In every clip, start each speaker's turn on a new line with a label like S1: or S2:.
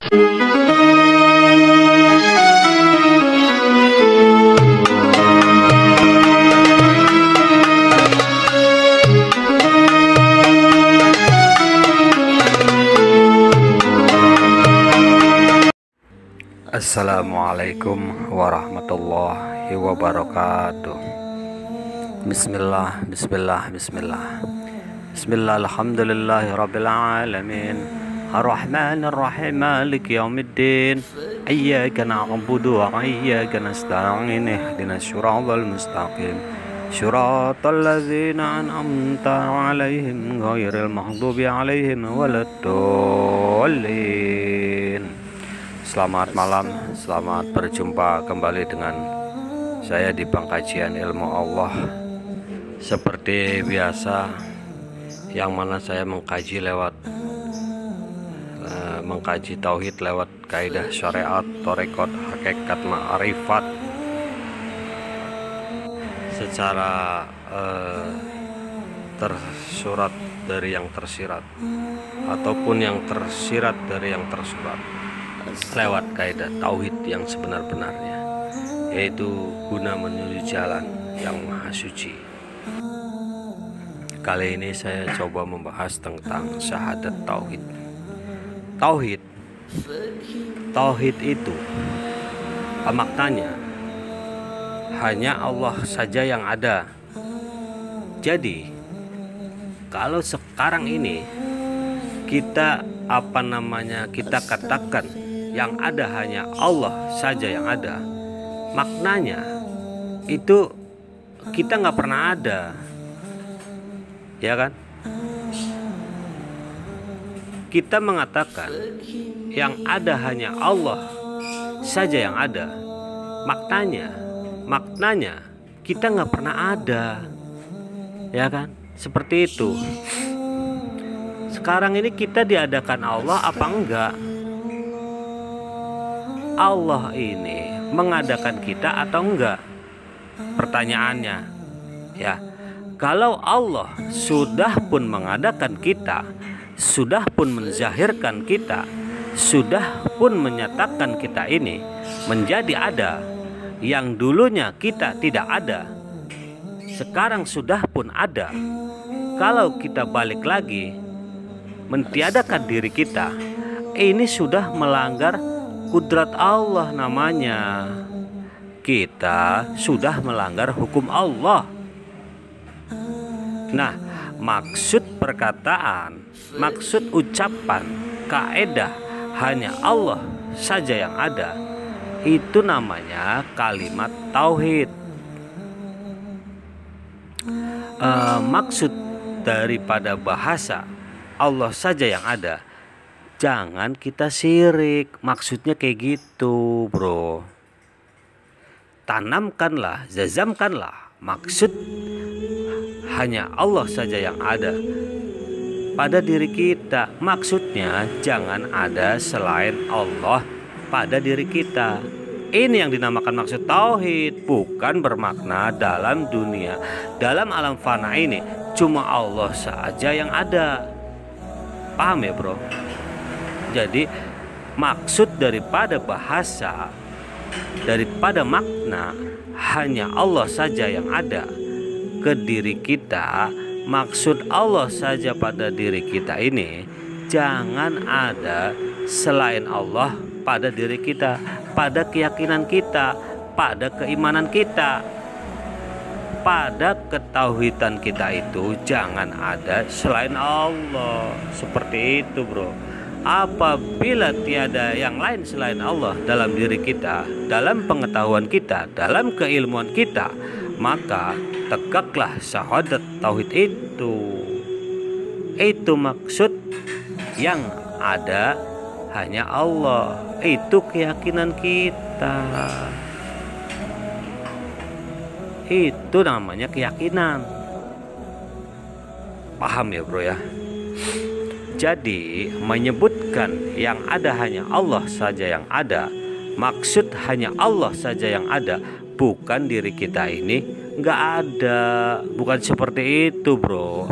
S1: Assalamualaikum warahmatullahi wabarakatuh. Bismillah, bismillah, bismillah. Bismillah, alhamdulillahi rabbil alamin. Ar-Rahmanir Rahim, Maliki yaumiddin. Iyyaka na'budu wa iyyaka nasta'in. Ihdinas siratal mustaqim. Siratal ladzina an'amta 'alaihim ghairil maghdubi 'alaihim waladdallin. Selamat malam, selamat berjumpa kembali dengan saya di Pengkajian Ilmu Allah. Seperti biasa, yang mana saya mengkaji tauhid lewat kaidah syariat, tarekat, hakikat, ma'rifat secara tersurat dari yang tersirat ataupun yang tersirat dari yang tersurat, lewat kaidah tauhid yang sebenar-benarnya, yaitu guna menuju jalan yang maha suci. Kali ini saya coba membahas tentang syahadat tauhid. Tauhid itu maknanya hanya Allah saja yang ada. Jadi kalau sekarang ini kita kita katakan yang ada hanya Allah saja yang ada, maknanya itu kita nggak pernah ada, ya kan? Kita mengatakan yang ada hanya Allah saja yang ada, maknanya kita nggak pernah ada, ya kan? Seperti itu. Sekarang ini kita diadakan Allah apa enggak? Allah ini mengadakan kita atau enggak? Pertanyaannya, ya. Kalau Allah sudah pun mengadakan kita, sudah pun menzahirkan kita, sudah pun menyatakan kita ini menjadi ada, yang dulunya kita tidak ada, sekarang sudah pun ada. Kalau kita balik lagi mentiadakan diri kita, ini sudah melanggar kudrat Allah namanya. Kita sudah melanggar hukum Allah. Nah, maksud perkataan, maksud ucapan, kaidah hanya Allah saja yang ada, itu namanya kalimat tauhid. Maksud daripada bahasa Allah saja yang ada, jangan kita syirik. Maksudnya kayak gitu, bro. Tanamkanlah, zazamkanlah maksud hanya Allah saja yang ada pada diri kita. Maksudnya jangan ada selain Allah pada diri kita. Ini yang dinamakan maksud tauhid. Bukan bermakna dalam dunia, dalam alam fana ini cuma Allah saja yang ada. Paham ya, bro? Jadi maksud daripada bahasa, daripada makna hanya Allah saja yang ada ke diri kita, maksud Allah saja pada diri kita ini, jangan ada selain Allah pada diri kita, pada keyakinan kita, pada keimanan kita, pada ketauhidan kita itu jangan ada selain Allah. Seperti itu, bro. Apabila tiada yang lain selain Allah dalam diri kita, dalam pengetahuan kita, dalam keilmuan kita, maka tegaklah syahadat tauhid itu. Itu maksud yang ada hanya Allah. Itu keyakinan kita. Itu namanya keyakinan. Paham ya, bro ya? Jadi menyebutkan yang ada hanya Allah saja yang ada, maksud hanya Allah saja yang ada, bukan diri kita ini nggak ada. Bukan seperti itu, bro.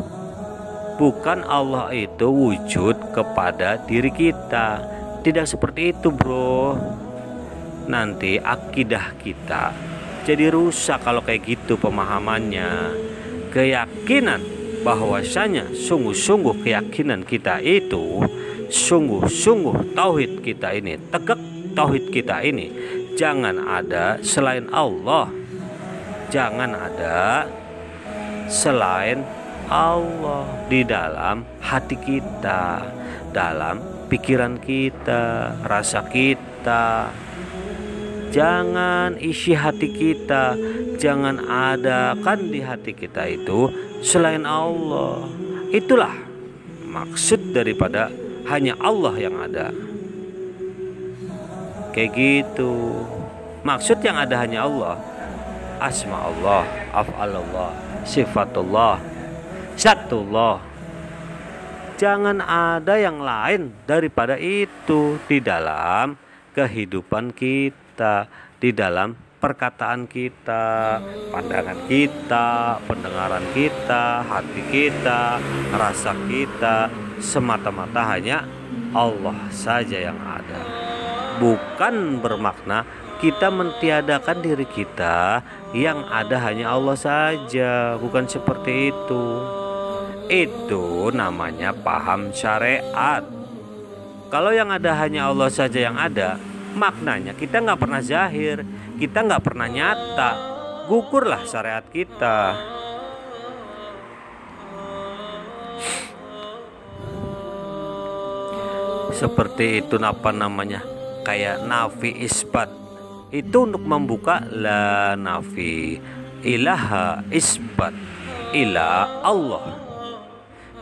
S1: Bukan Allah itu wujud kepada diri kita. Tidak seperti itu, bro. Nanti akidah kita jadi rusak kalau kayak gitu pemahamannya. Keyakinan bahwasanya sungguh-sungguh keyakinan kita itu, sungguh-sungguh tauhid kita ini, tegak tauhid kita ini, jangan ada selain Allah. Jangan ada selain Allah di dalam hati kita, dalam pikiran kita, rasa kita. Jangan isi hati kita, jangan adakan di hati kita itu selain Allah. Itulah maksud daripada hanya Allah yang ada. Kayak gitu. Maksud yang ada hanya Allah. Asma Allah, af'alullah, sifatullah, zatullah. Jangan ada yang lain daripada itu di dalam kehidupan kita, di dalam perkataan kita, pandangan kita, pendengaran kita, hati kita, rasa kita, semata-mata hanya Allah saja yang ada. Bukan bermakna kita mentiadakan diri kita, yang ada hanya Allah saja. Bukan seperti itu. Itu namanya paham syariat. Kalau yang ada hanya Allah saja yang ada, maknanya kita nggak pernah zahir, kita nggak pernah nyata. Gugurlah syariat kita. Seperti itu apa namanya? Kayak nafi isbat. Itu untuk membuka la nafi, ilaha isbat, ila Allah.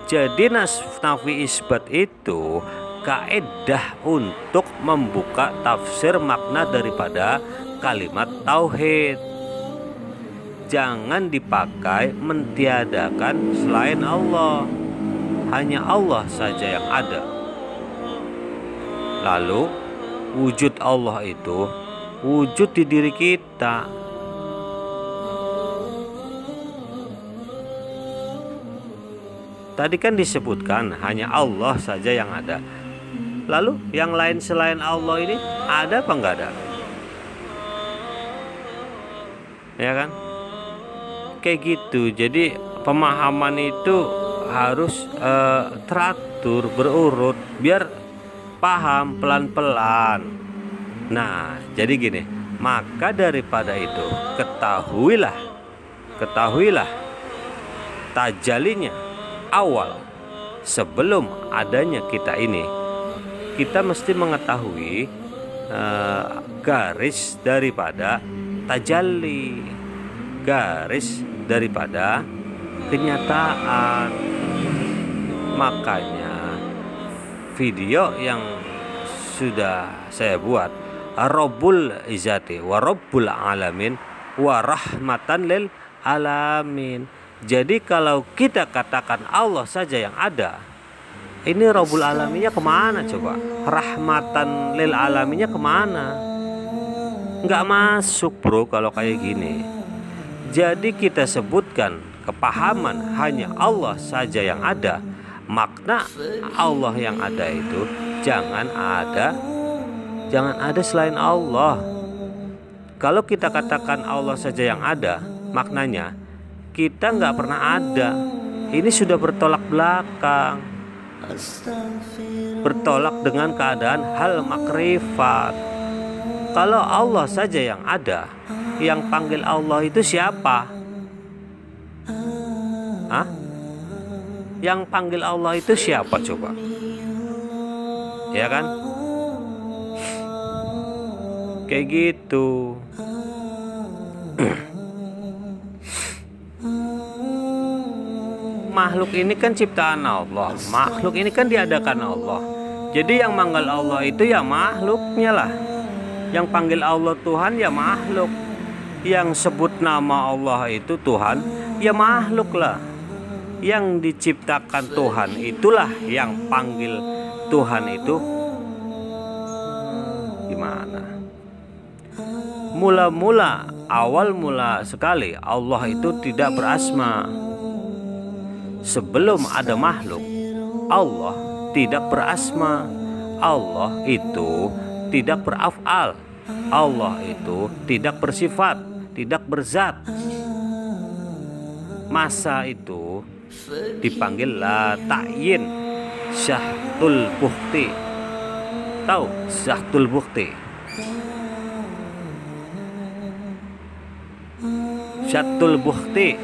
S1: Jadi nafi isbat itu kaedah untuk membuka tafsir makna daripada kalimat tauhid. Jangan dipakai mentiadakan selain Allah. Hanya Allah saja yang ada. Lalu wujud Allah itu wujud di diri kita. Tadi kan disebutkan hanya Allah saja yang ada. Lalu yang lain selain Allah ini ada apa enggak ada? Ya kan? Kayak gitu. Jadi pemahaman itu harus teratur, berurut, biar paham pelan-pelan. Nah, jadi gini, maka daripada itu ketahuilah tajalinya awal sebelum adanya kita ini, kita mesti mengetahui garis daripada tajalli, garis daripada kenyataan. Makanya video yang sudah saya buat, Rabbul Izzati wa Rabbul Alamin wa Rahmatan lil Alamin. Jadi kalau kita katakan Allah saja yang ada, ini Rabbul Alaminnya kemana coba? Rahmatan lil Alaminnya kemana? Nggak masuk, bro, kalau kayak gini. Jadi kita sebutkan kepahaman hanya Allah saja yang ada. Makna Allah yang ada itu jangan ada selain Allah. Kalau kita katakan Allah saja yang ada, maknanya kita nggak pernah ada. Ini sudah bertolak belakang, bertolak dengan keadaan hal makrifat. Kalau Allah saja yang ada, yang panggil Allah itu siapa? Hah? Yang panggil Allah itu siapa coba? Ya kan? Kayak gitu. Makhluk ini kan ciptaan Allah. Makhluk ini kan diadakan Allah. Jadi yang manggil Allah itu ya makhluknya lah. Yang panggil Allah Tuhan ya makhluk. Yang sebut nama Allah itu Tuhan ya makhluk lah. Yang diciptakan Tuhan itulah yang panggil Tuhan itu gimana? Awal mula sekali Allah itu tidak berasma. Sebelum ada makhluk, Allah tidak berasma. Allah itu tidak beraf'al, Allah itu tidak bersifat, tidak berzat. Masa itu dipanggil la ta'yin, Syahtul Bukhti. Tahu Syahtul Bukhti? Syahtul Bukhti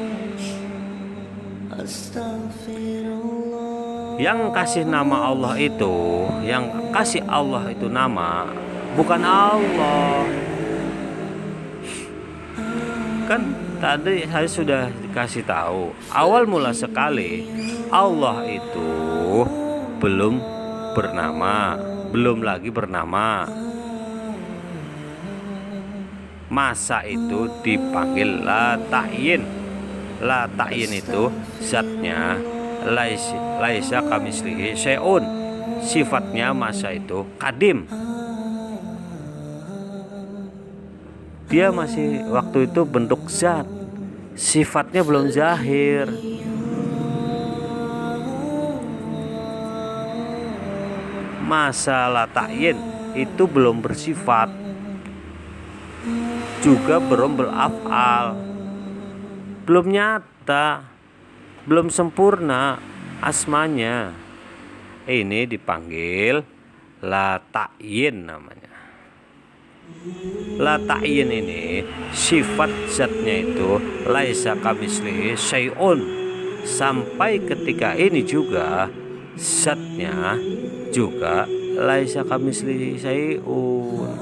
S1: yang kasih nama Allah itu, yang kasih Allah itu nama, bukan Allah. Kan tadi saya sudah dikasih tahu, awal mula sekali Allah itu belum bernama, belum lagi bernama. Masa itu dipanggil la ta'yin. La ta'yin itu zatnya laisa kamitslihi syai'un. Sifatnya masa itu kadim. Dia masih waktu itu bentuk zat, sifatnya belum zahir. Masa la ta'yin itu belum bersifat, juga belum beraf'al, belum nyata, belum sempurna asmanya. Ini dipanggil la ta'yin namanya. La ta'yin ini sifat zatnya itu laisa kamitslihi syai'un. Sampai ketika ini juga zatnya juga laisa kamitslihi syai'un.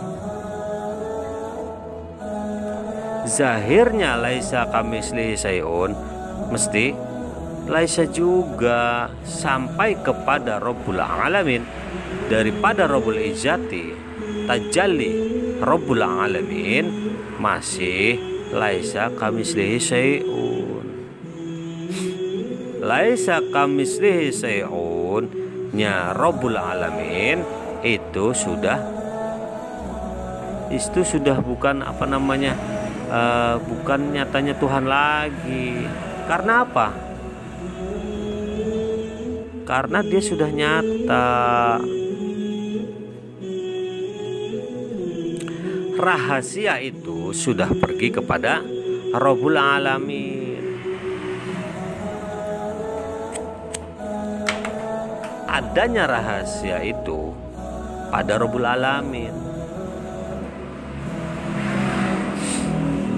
S1: Zahirnya laisa kamitslihi syai'un mesti laisa juga, sampai kepada Rabbul Alamin. Daripada Rabbul Izzati tajalli Rabbul Alamin masih laisa kamitslihi syai'un. Laisa kamitslihi syai'un nya Rabbul Alamin itu sudah bukan apa namanya, bukan nyatanya Tuhan lagi. Karena apa? Karena dia sudah nyata. Rahasia itu sudah pergi kepada Rabbul Alamin. Adanya rahasia itu pada Rabbul Alamin.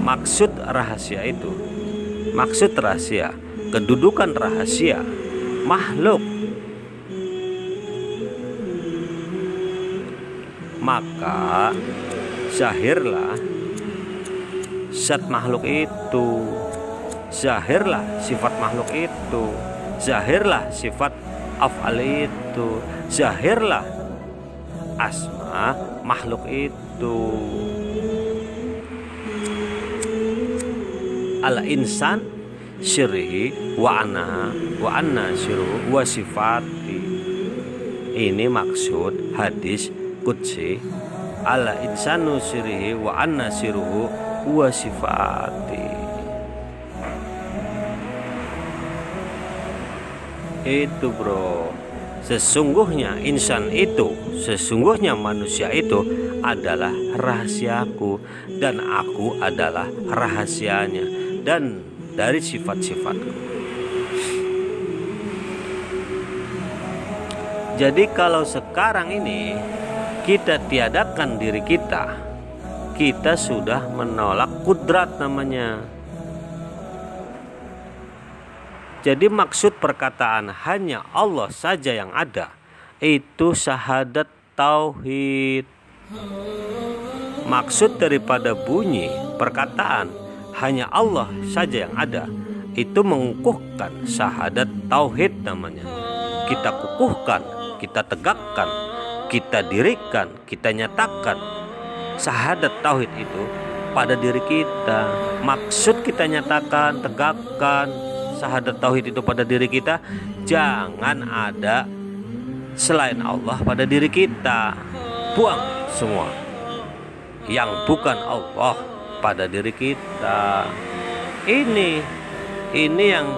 S1: Maksud rahasia itu, maksud rahasia, kedudukan rahasia makhluk, maka zahirlah zat makhluk itu, zahirlah sifat makhluk itu, zahirlah sifat af'al itu, zahirlah asma makhluk itu. Al insan syirhi wa anna syirhu wa sifati. Ini maksud hadis qudsi, al insanu syirhi wa anna syirhu wa sifati. Itu bro, sesungguhnya insan itu, sesungguhnya manusia itu adalah rahasiaku, dan aku adalah rahasianya, dan dari sifat-sifatku. Jadi kalau sekarang ini kita tiadakan diri kita, kita sudah menolak kudrat namanya. Jadi maksud perkataan hanya Allah saja yang ada itu syahadat tauhid. Maksud daripada bunyi perkataan hanya Allah saja yang ada itu mengukuhkan syahadat tauhid namanya. Kita kukuhkan, kita tegakkan, kita dirikan, kita nyatakan syahadat tauhid itu pada diri kita. Maksud kita nyatakan, tegakkan syahadat tauhid itu pada diri kita, jangan ada selain Allah pada diri kita. Buang semua yang bukan Allah pada diri kita. Ini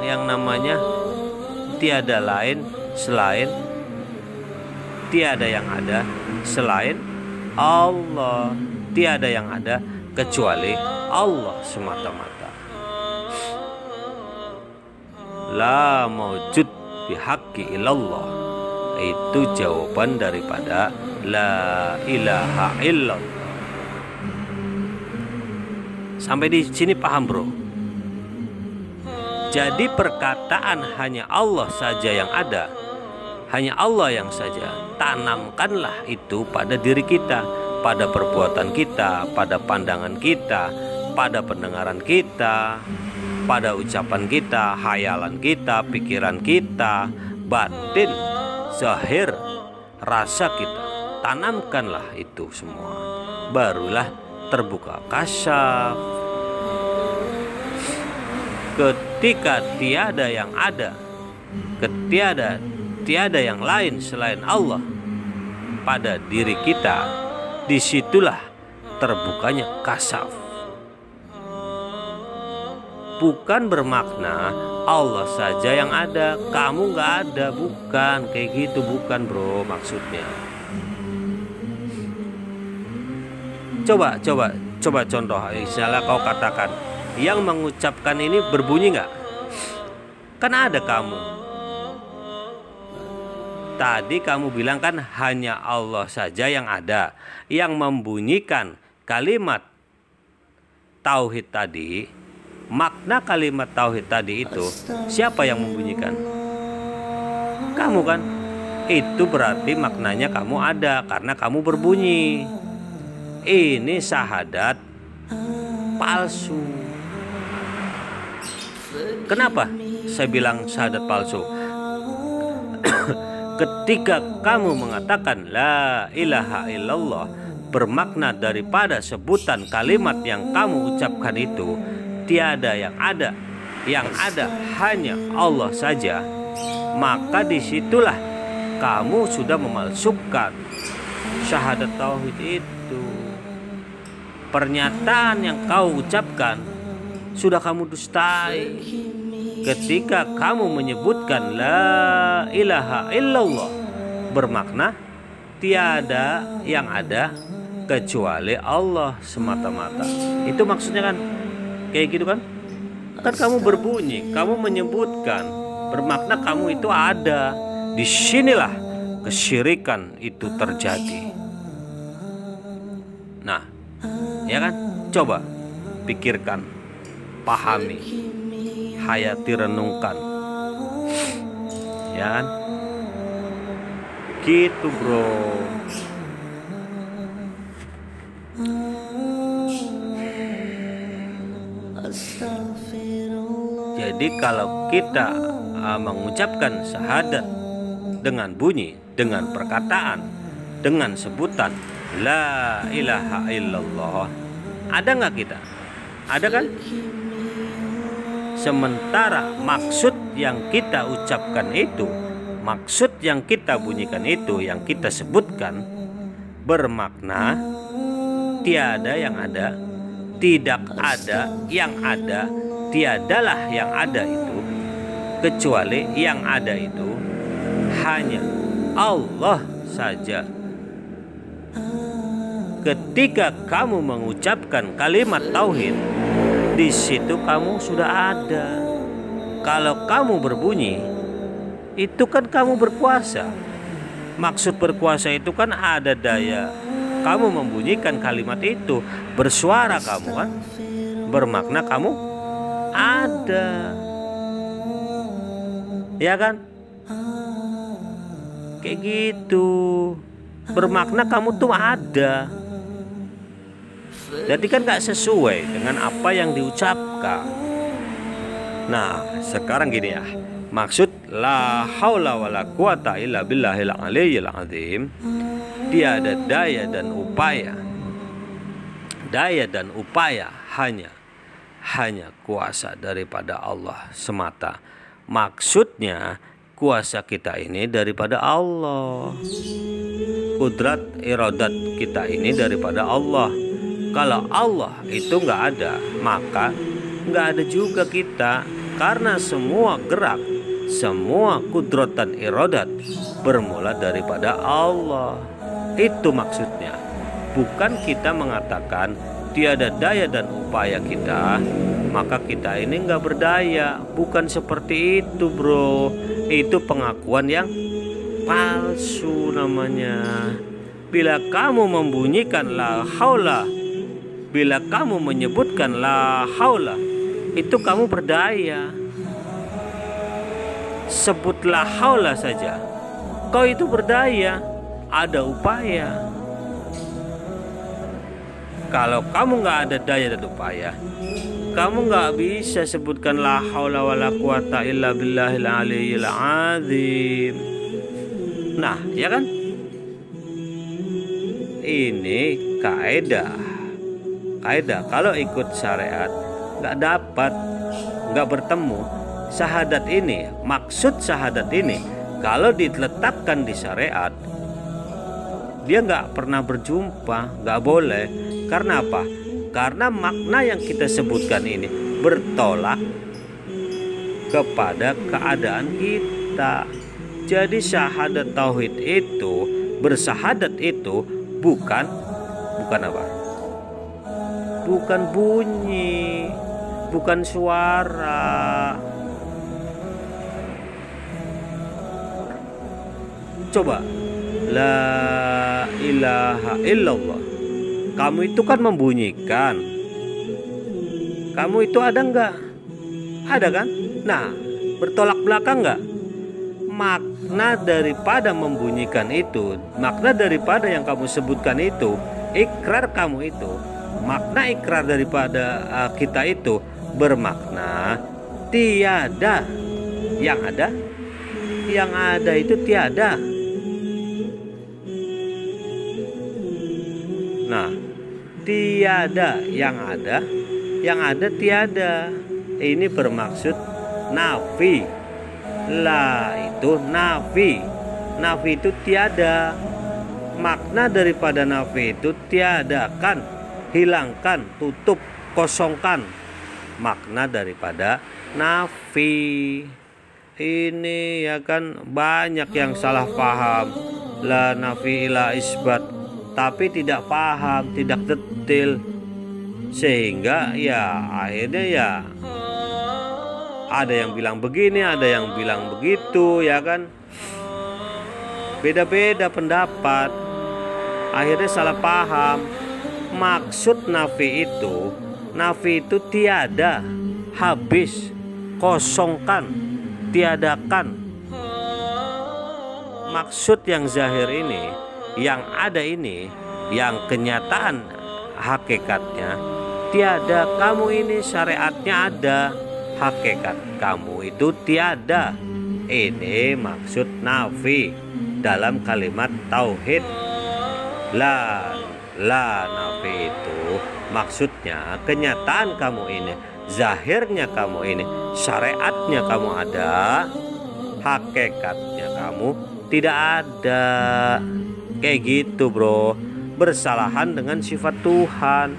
S1: yang namanya tiada lain selain tiada yang ada selain Allah, tiada yang ada kecuali Allah semata-mata. La maujud bihaqqi illallah, itu jawaban daripada la ilaha illallah. Sampai di sini paham, bro? Jadi perkataan hanya Allah saja yang ada, hanya Allah yang saja, tanamkanlah itu pada diri kita, pada perbuatan kita, pada pandangan kita, pada pendengaran kita, pada ucapan kita, hayalan kita, pikiran kita, batin, zahir, rasa kita. Tanamkanlah itu semua, barulah terbuka kasyaf. Ketika tiada yang ada, tiada yang lain selain Allah pada diri kita, disitulah terbukanya kasyaf. Bukan bermakna Allah saja yang ada, kamu nggak ada, bukan kayak gitu, bukan, bro, maksudnya. Coba contoh, misalnya kau katakan, yang mengucapkan ini berbunyi nggak? Kan ada kamu. Tadi kamu bilang kan hanya Allah saja yang ada, yang membunyikan kalimat tauhid tadi. Makna kalimat tauhid tadi itu siapa yang membunyikan? Kamu kan? Itu berarti maknanya kamu ada karena kamu berbunyi. Ini syahadat palsu. Kenapa saya bilang syahadat palsu? Ketika kamu mengatakan la ilaha illallah, bermakna daripada sebutan kalimat yang kamu ucapkan itu tiada yang ada hanya Allah saja, maka disitulah kamu sudah memalsukan syahadat tauhid itu. Pernyataan yang kau ucapkan sudah kamu dustai. Ketika kamu menyebutkan la ilaha illallah, bermakna tiada yang ada kecuali Allah semata-mata. Itu maksudnya kan? Kayak gitu kan? Kan kamu berbunyi, kamu menyebutkan, bermakna kamu itu ada. Disinilah kesyirikan itu terjadi. Nah, ya kan? Coba pikirkan, pahami, hayati, renungkan, ya kan? Gitu, bro. Jadi kalau kita mengucapkan syahadat dengan bunyi, dengan perkataan, dengan sebutan la ilaha illallah, ada nggak kita? Ada kan? Sementara maksud yang kita ucapkan itu, maksud yang kita bunyikan itu, yang kita sebutkan, bermakna tiada yang ada, tidak ada yang ada, tiadalah yang ada itu, kecuali yang ada itu hanya Allah saja. Ketika kamu mengucapkan kalimat tauhid, di situ kamu sudah ada. Kalau kamu berbunyi, itu kan kamu berkuasa. Maksud berkuasa itu kan ada daya. Kamu membunyikan kalimat itu, bersuara kamu kan, bermakna kamu ada. Ya kan? Kayak gitu. Bermakna kamu tuh ada. Jadi kan gak sesuai dengan apa yang diucapkan. Nah, sekarang gini ya. Maksud la haula wala quwata illa billahil aliyyil azim, tiada daya dan upaya. Daya dan upaya hanya kuasa daripada Allah semata. Maksudnya kuasa kita ini daripada Allah. Kudrat iradat kita ini daripada Allah. Kalau Allah itu nggak ada, maka nggak ada juga kita. Karena semua gerak, semua kudrat dan iradat bermula daripada Allah. Itu maksudnya. Bukan kita mengatakan tiada daya dan upaya kita, maka kita ini nggak berdaya. Bukan seperti itu, bro. Itu pengakuan yang palsu namanya. Bila kamu membunyikan la haula, bila kamu menyebutkan la haula, itu kamu berdaya. Sebut la haula saja, kau itu berdaya, ada upaya. Kalau kamu nggak ada daya dan upaya, kamu nggak bisa sebutkan la haula wala quwata illa billahil aliyyil azim. Nah, ya kan? Ini kaidah. Kalau ikut syariat nggak dapat, nggak bertemu. Syahadat ini, maksud syahadat ini, kalau diletakkan di syariat, dia nggak pernah berjumpa, nggak boleh. Karena apa? Karena makna yang kita sebutkan ini bertolak kepada keadaan kita. Jadi syahadat tauhid itu, bersyahadat itu bukan apa? Bukan bunyi, bukan suara. Coba, la ilaha illallah. Kamu itu kan membunyikan. Kamu itu ada nggak? Ada kan? Nah, bertolak belakang nggak? Makna daripada membunyikan itu, makna daripada yang kamu sebutkan itu, ikrar kamu itu, makna ikrar daripada kita itu bermakna tiada. Yang ada itu tiada. Nah, tiada, yang ada tiada. Ini bermaksud nafi. La itu nafi. Nafi itu tiada. Makna daripada nafi itu tiadakan, hilangkan, tutup, kosongkan. Makna daripada nafi. Ini ya kan banyak yang salah paham. La nafi ila isbat, tapi tidak paham, tidak detail, sehingga ya akhirnya ya ada yang bilang begini, ada yang bilang begitu, ya kan, beda-beda pendapat, akhirnya salah paham. Maksud nafi itu tiada, habis, kosongkan, tiadakan. Maksud yang zahir ini, yang ada ini, yang kenyataan hakikatnya tiada. Kamu ini syariatnya ada, hakikat kamu itu tiada. Ini maksud nafi dalam kalimat tauhid. La nafi itu maksudnya kenyataan kamu ini, zahirnya kamu ini, syariatnya kamu ada, hakikatnya kamu tidak ada. Kayak gitu, bro. Bersalahan dengan sifat Tuhan.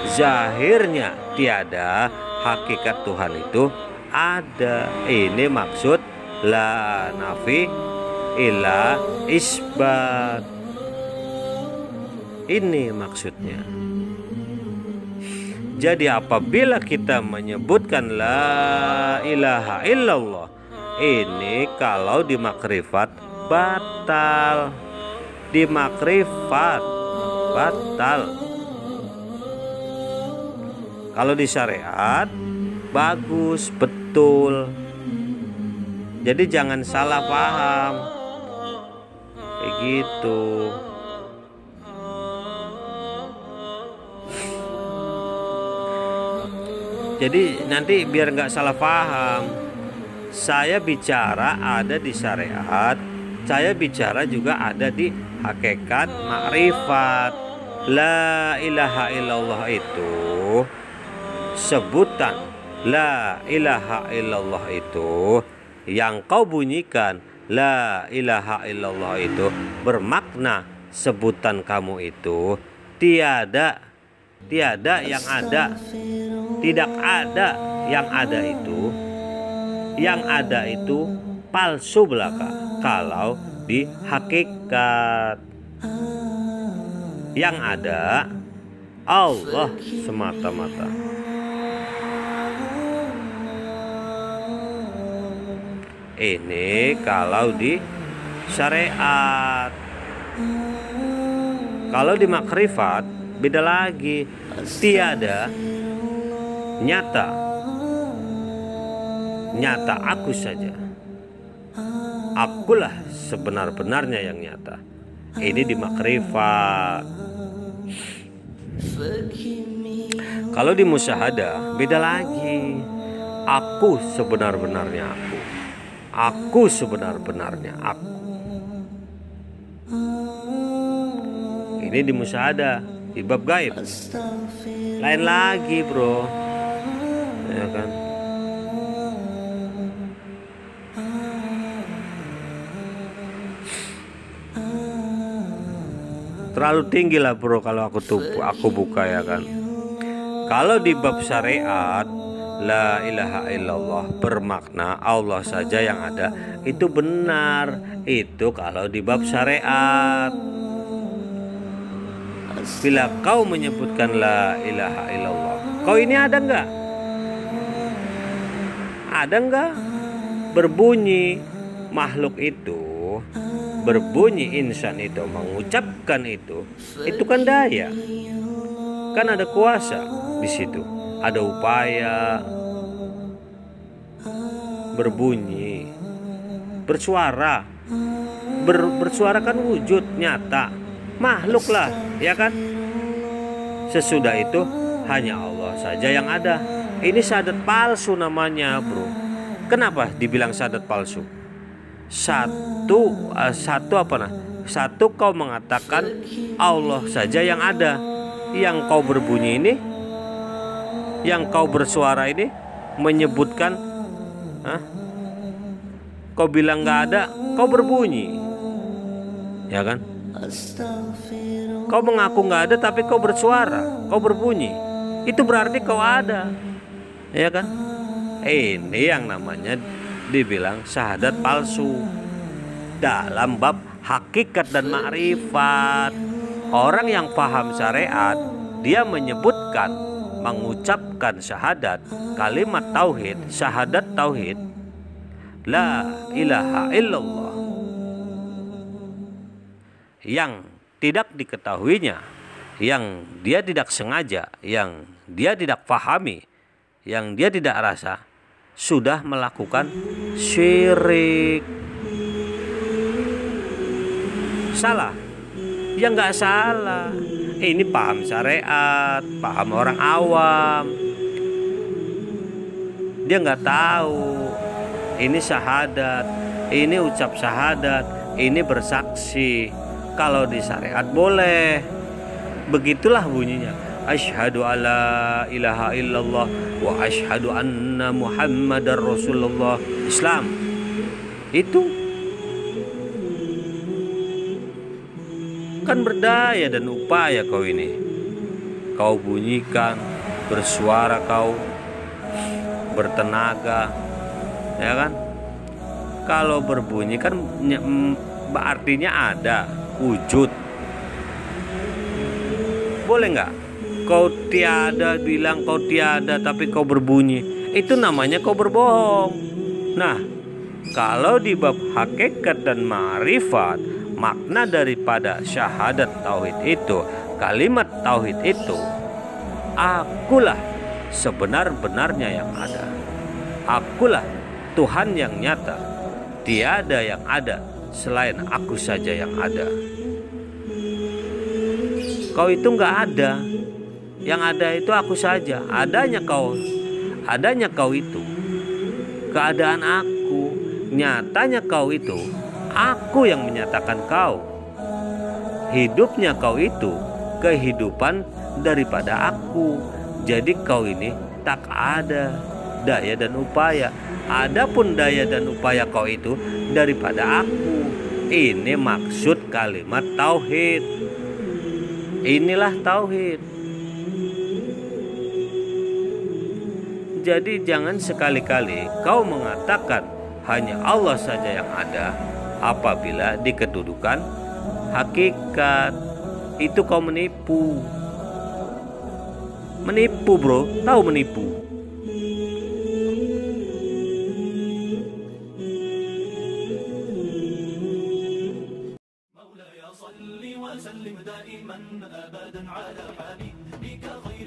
S1: Zahirnya tiada, hakikat Tuhan itu ada. Ini maksud la nafi illa isbat. Ini maksudnya. Jadi apabila kita menyebutkan la ilaha illallah, ini kalau di makrifat batal. Di makrifat batal. Kalau di syariat bagus, betul. Jadi jangan salah paham kayak gitu. Jadi nanti biar nggak salah paham, saya bicara ada di syariat, saya bicara juga ada di hakikat makrifat. La ilaha illallah itu sebutan. La ilaha illallah itu yang kau bunyikan. La ilaha illallah itu bermakna sebutan kamu itu tiada yang ada, tidak ada. Yang ada itu palsu belaka. Kalau di hakikat yang ada Allah semata-mata. Ini kalau di syariat. Kalau di makrifat beda lagi. Tiada, nyata aku saja. Akulah sebenar-benarnya yang nyata. Ini di makrifat. Kalau di musyahadah beda lagi. Aku sebenar-benarnya aku. Aku sebenar-benarnya aku. Ini di musyahadah, di bab gaib. Lain lagi, bro. Ya kan? Terlalu tinggi lah, bro, kalau aku buka, ya kan. Kalau di bab syariat, la ilaha illallah bermakna Allah saja yang ada, itu benar. Itu kalau di bab syariat. Bila kau menyebutkan la ilaha illallah, kau ini ada enggak? Ada enggak? Berbunyi makhluk itu, berbunyi insan itu mengucapkan itu kan daya. Kan ada kuasa di situ. Ada upaya berbunyi, bersuara. Bersuara kan wujud nyata, makhluk lah, ya kan? Sesudah itu hanya Allah saja yang ada. Ini syahadat palsu namanya, bro. Kenapa dibilang syahadat palsu? Satu kau mengatakan Allah saja yang ada. Yang kau berbunyi ini, yang kau bersuara ini menyebutkan, kau bilang nggak ada, kau berbunyi, ya kan? Kau mengaku nggak ada tapi kau bersuara, kau berbunyi, itu berarti kau ada, ya kan? Ini yang namanya dibilang syahadat palsu dalam bab hakikat dan ma'rifat. Orang yang paham syariat, dia menyebutkan, mengucapkan syahadat, kalimat tauhid, syahadat tauhid, la ilaha illallah, yang tidak diketahuinya, yang dia tidak sengaja, yang dia tidak pahami, yang dia tidak rasa, sudah melakukan syirik. Salah? Ya nggak salah. Ini paham syariat, paham orang awam. Dia nggak tahu ini syahadat, ini ucap syahadat, ini bersaksi. Kalau di syariat boleh. Begitulah bunyinya. Asyhadu alla ilaha illallah wa asyhadu anna Muhammadar Rasulullah. Islam. Itu kan berdaya dan upaya kau ini. Kau bunyikan, bersuara kau, bertenaga, ya kan? Kalau berbunyi kan artinya ada, wujud. Boleh nggak? Kau tiada, bilang kau tiada tapi kau berbunyi, itu namanya kau berbohong. Nah, kalau di bab hakikat dan ma'rifat, makna daripada syahadat tauhid itu, kalimat tauhid itu, akulah sebenar-benarnya yang ada. Akulah Tuhan yang nyata. Tiada yang ada selain aku saja yang ada. Kau itu nggak ada. Yang ada itu aku saja. Adanya kau itu keadaan aku. Nyatanya kau itu aku yang menyatakan kau. Hidupnya kau itu kehidupan daripada aku. Jadi kau ini tak ada daya dan upaya. Adapun daya dan upaya kau itu daripada aku. Ini maksud kalimat tauhid. Inilah tauhid. Jadi jangan sekali-kali kau mengatakan hanya Allah saja yang ada. Apabila dikedudukan hakikat, itu kau menipu. Menipu bro, tahu menipu.
S2: وسلم دائما أبدا على حبيبك خير